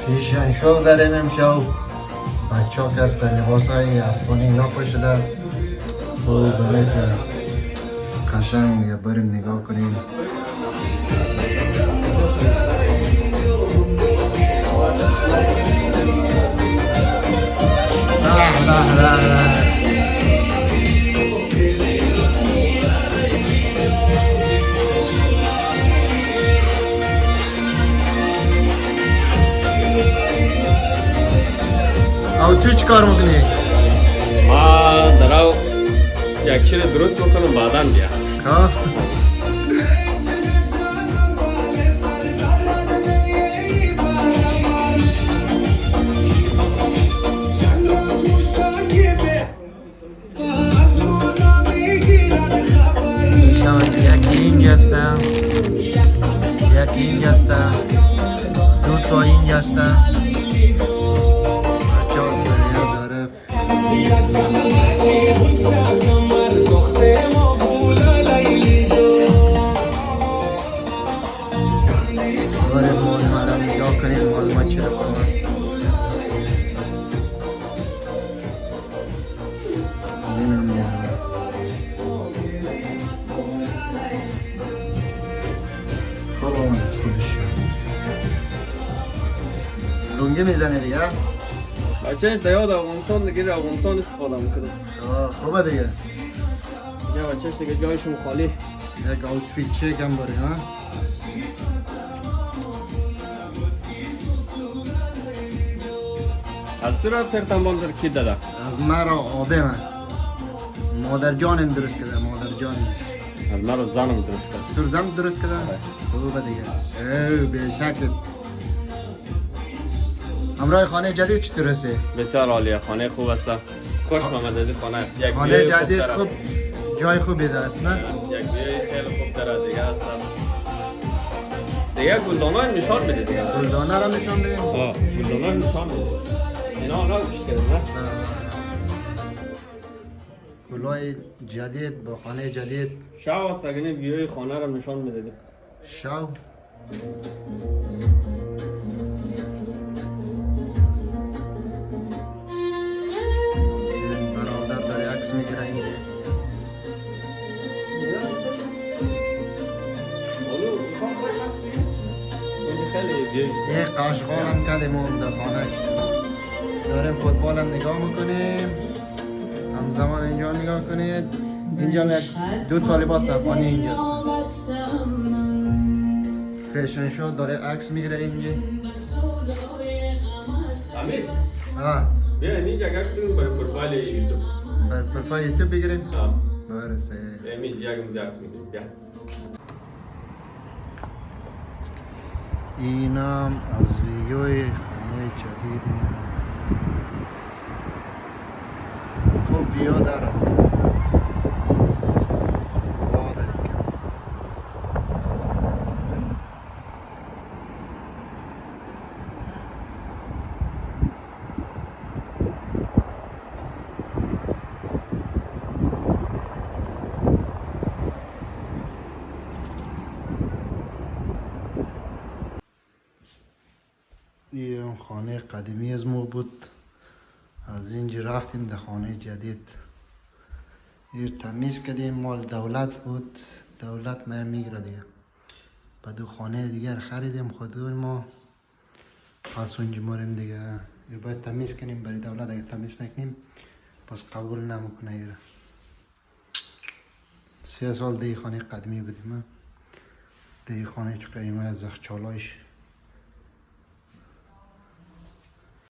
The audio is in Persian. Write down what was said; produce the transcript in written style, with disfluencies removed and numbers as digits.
فیشن شو داریم امشب. بچه ها که هستن لباس های افغانی اینا پوشیدن. خوب برای که قشنگ دیگه بریم نگاه کنیم. او تو چی کار میکنی؟ دارم یک چیز درست بکنم بعداً بیا. ها؟ یکی اینجا هستم، یکی اینجا هستم، دو تا اینجا هستم. لونگی میزنه دیگه؟ بچه دیاد افغانستان دیگه افغانستان استفاده میکنه. خوبه دیگه؟ یا بچهش دیگه جایشون خالی. یک آوتفیت چک هم داری ها؟ از تو را ترتن باندر کی داده؟ از مرا آبه من مادر جانم درست کرده، مادر جانم. از مرا زنم درست کرد. تو زن درست کرده؟ خوبه دیگه. او بیشکل. همراه خانه جدید چطور هستی؟ بسیار عالیه، خانه خوب است. خوش آمدید خانه. خانه جدید خوب، جای خوبی است نه؟ یک بیای خیلی خوب داره دیگه است. دیگه گلدانه نشان بده دیگه. گلدانه را نشان بده؟ گلدانه نشان بده. اینا آنها بیشتر نه؟ گلای جدید با خانه جدید. شو است اگه بیای خانه را نشان بده. شو. برادر داره عکس میگیره اینجا. یه قاشقال هم کردیم اون در خانه. داریم فوتبال هم نگاه میکنیم. همزمان اینجا نگاه کنید. اینجا یک دو تا لباس افغانی اینجاست. فیشن شو داره عکس میگیره اینجا. امیر ها بیا اینجا عکس بگیریم برای پروفایل یوتیوب. برای پروفایل یوتیوب بگیریم؟ برسه. اینجا عکس میگیریم. بیا. اینم از ویدیوی خانه جدید خوب ویدیو داره. این خانه قدیمی از ما بود. از اینجا رفتیم در خانه جدید. این تمیز کردیم، مال دولت بود. دولت ما میگیره دیگه. بعد دو خانه دیگر خریدیم خودمون ما. پس اونجا ماریم دیگه. این باید تمیز کنیم برای دولت. اگه تمیز نکنیم پس قبول نمیکنه ایره. 3 سال دیگه خانه قدیمی بودیم. دیگه خانه چه قیمه زخچالایش